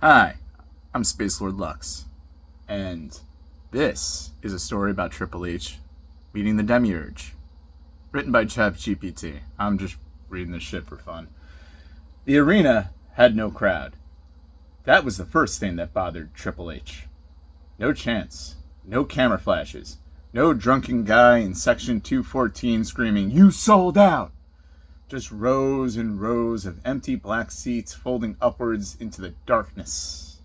Hi, I'm Space Lord Lux, and this is a story about Triple H meeting the Demiurge, written by ChatGPT. I'm just reading this shit for fun. The arena had no crowd. That was the first thing that bothered Triple H. No chance, no camera flashes, no drunken guy in section 214 screaming, "You sold out!" Just rows and rows of empty black seats folding upwards into the darkness,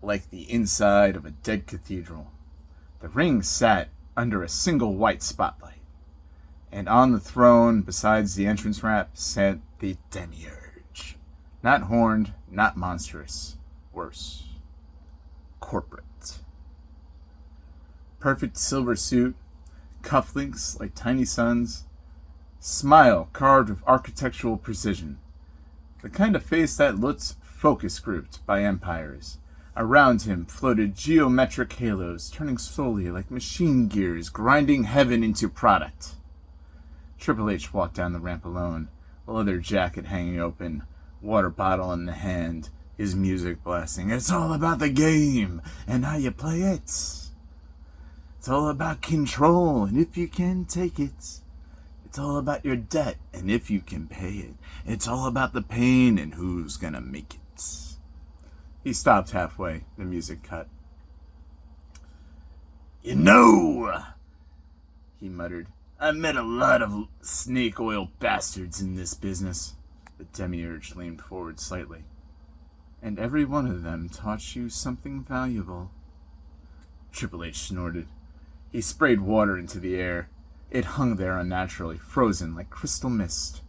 like the inside of a dead cathedral. The ring sat under a single white spotlight, and on the throne, besides the entrance ramp, sat the Demiurge. Not horned, not monstrous. Worse. Corporate. Perfect silver suit, cufflinks like tiny suns, smile carved with architectural precision. The kind of face that looks focus grouped by empires. Around him floated geometric halos, turning slowly like machine gears, grinding heaven into product. Triple H walked down the ramp alone, leather jacket hanging open, water bottle in the hand, his music blasting. It's all about the game and how you play it. It's all about control and if you can take it. It's all about your debt and if you can pay it. It's all about the pain and who's gonna make it. He stopped halfway. The music cut. "You know," he muttered, "I've met a lot of snake oil bastards in this business." The Demiurge leaned forward slightly. "And every one of them taught you something valuable." Triple H snorted. He sprayed water into the air. It hung there unnaturally, frozen like crystal mist,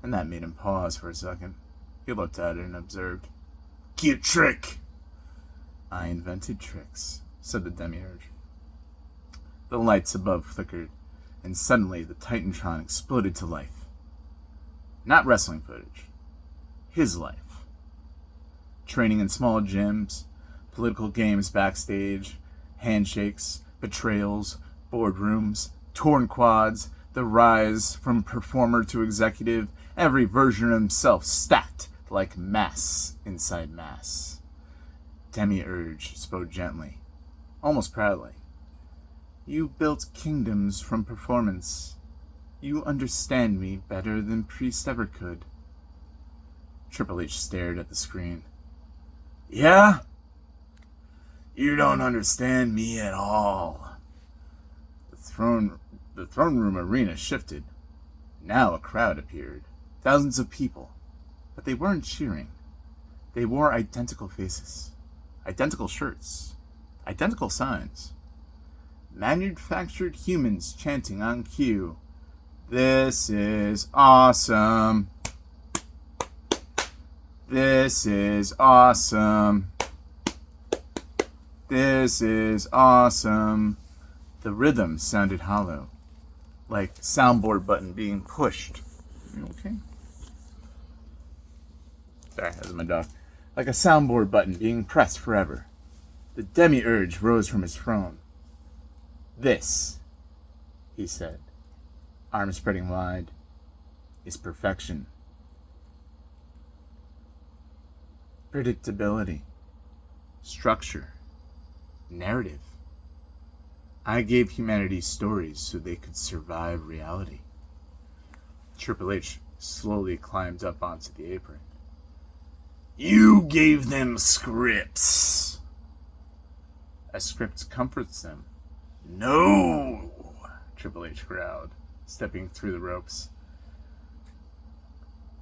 and that made him pause for a second. He looked at it and observed. "Cute trick." "I invented tricks," said the Demiurge. The lights above flickered, and suddenly the Titantron exploded to life. Not wrestling footage. His life. Training in small gyms, political games backstage, handshakes, betrayals, boardrooms, torn quads, the rise from performer to executive, every version of himself stacked like mass inside mass. Demiurge spoke gently, almost proudly. "You built kingdoms from performance. You understand me better than Priest ever could." Triple H stared at the screen. "Yeah? You don't understand me at all." The throne room arena shifted. Now a crowd appeared. Thousands of people. But they weren't cheering. They wore identical faces. Identical shirts. Identical signs. Manufactured humans chanting on cue. "This is awesome. This is awesome. This is awesome." The rhythm sounded hollow, like soundboard button being pushed. Okay. Sorry, that was my dog. Like a soundboard button being pressed forever. The Demiurge rose from his throne. "This," he said, arms spreading wide, "is perfection. Predictability. Structure. Narrative. I gave humanity stories so they could survive reality." Triple H slowly climbed up onto the apron. "You gave them scripts." "A script comforts them." "No," Triple H growled, stepping through the ropes.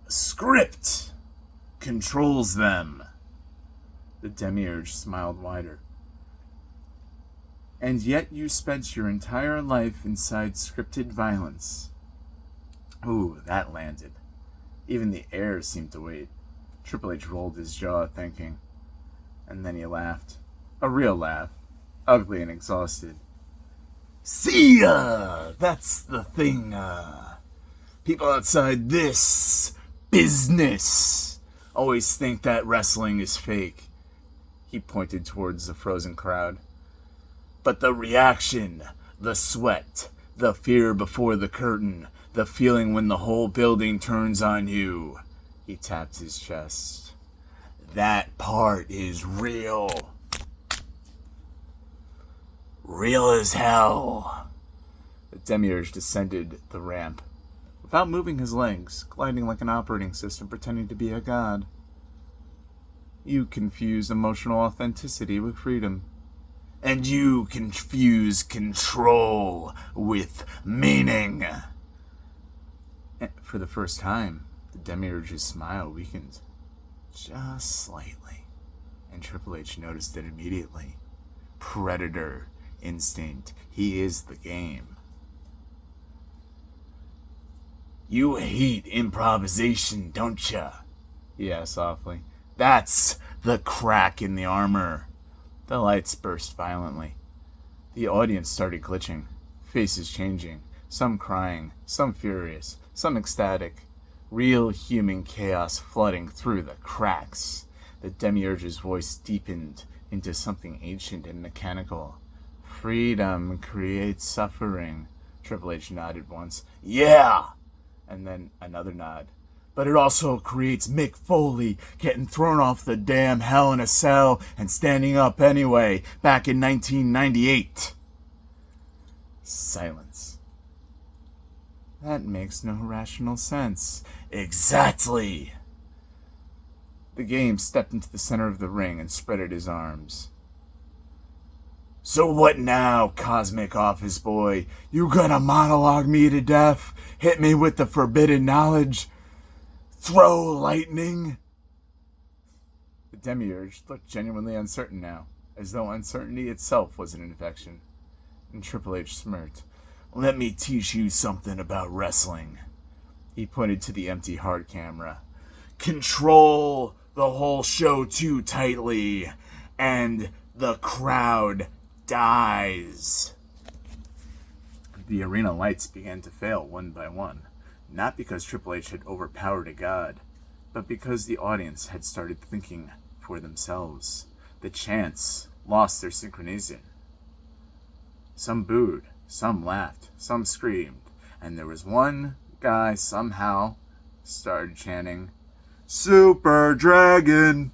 "A script controls them." The Demiurge smiled wider. "And yet you spent your entire life inside scripted violence." Ooh, that landed. Even the air seemed to wait. Triple H rolled his jaw, thinking. And then he laughed. A real laugh. Ugly and exhausted. "See ya! That's the thing, people outside this business always think that wrestling is fake." He pointed towards the frozen crowd. "But the reaction, the sweat, the fear before the curtain, the feeling when the whole building turns on you," he tapped his chest, That part is real. Real as hell. The Demiurge descended the ramp, without moving his legs, gliding like an operating system, pretending to be a god. You confuse emotional authenticity with freedom. And you confuse control with meaning. And for the first time, the Demiurge's smile weakened. Just slightly. And Triple H noticed it immediately. Predator instinct. He is the game. You hate improvisation, don't ya? He asked softly. That's the crack in the armor. The lights burst violently. The audience started glitching, faces changing, some crying, some furious, some ecstatic. Real human chaos flooding through the cracks. The Demiurge's voice deepened into something ancient and mechanical. Freedom creates suffering. Triple H nodded once. Yeah! And then another nod. But it also creates Mick Foley getting thrown off the damn Hell in a Cell and standing up anyway, back in 1998. Silence. That makes no rational sense. Exactly. The game stepped into the center of the ring and spreaded his arms. So what now, Cosmic Office Boy? You gonna monologue me to death? Hit me with the forbidden knowledge? Throw lightning? The Demiurge looked genuinely uncertain now, as though uncertainty itself was an infection. And Triple H smirked. Let me teach you something about wrestling. He pointed to the empty hard camera. Control the whole show too tightly, and the crowd dies. The arena lights began to fail one by one, not because Triple H had overpowered a god, but because the audience had started thinking for themselves. The chants lost their synchronization. Some booed, some laughed, some screamed, and there was one guy somehow started chanting, Super Dragon!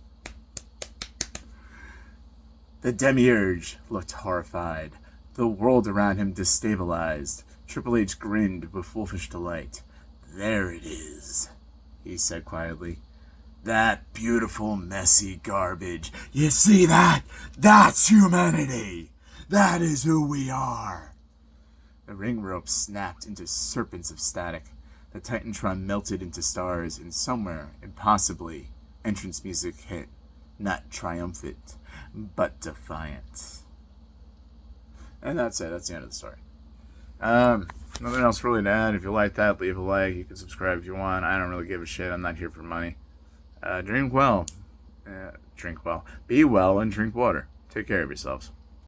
The Demiurge looked horrified, the world around him destabilized. Triple H grinned with wolfish delight. There it is, he said quietly. That beautiful, messy garbage. You see that? That's humanity. That is who we are. The ring rope snapped into serpents of static. The Titantron melted into stars, and somewhere, impossibly, entrance music hit. Not triumphant, but defiant. And that's it. That's the end of the story. Nothing else really to add. If you like that, leave a like. You can subscribe if you want. I don't really give a shit. I'm not here for money. Drink well. Drink well. Be well and drink water. Take care of yourselves.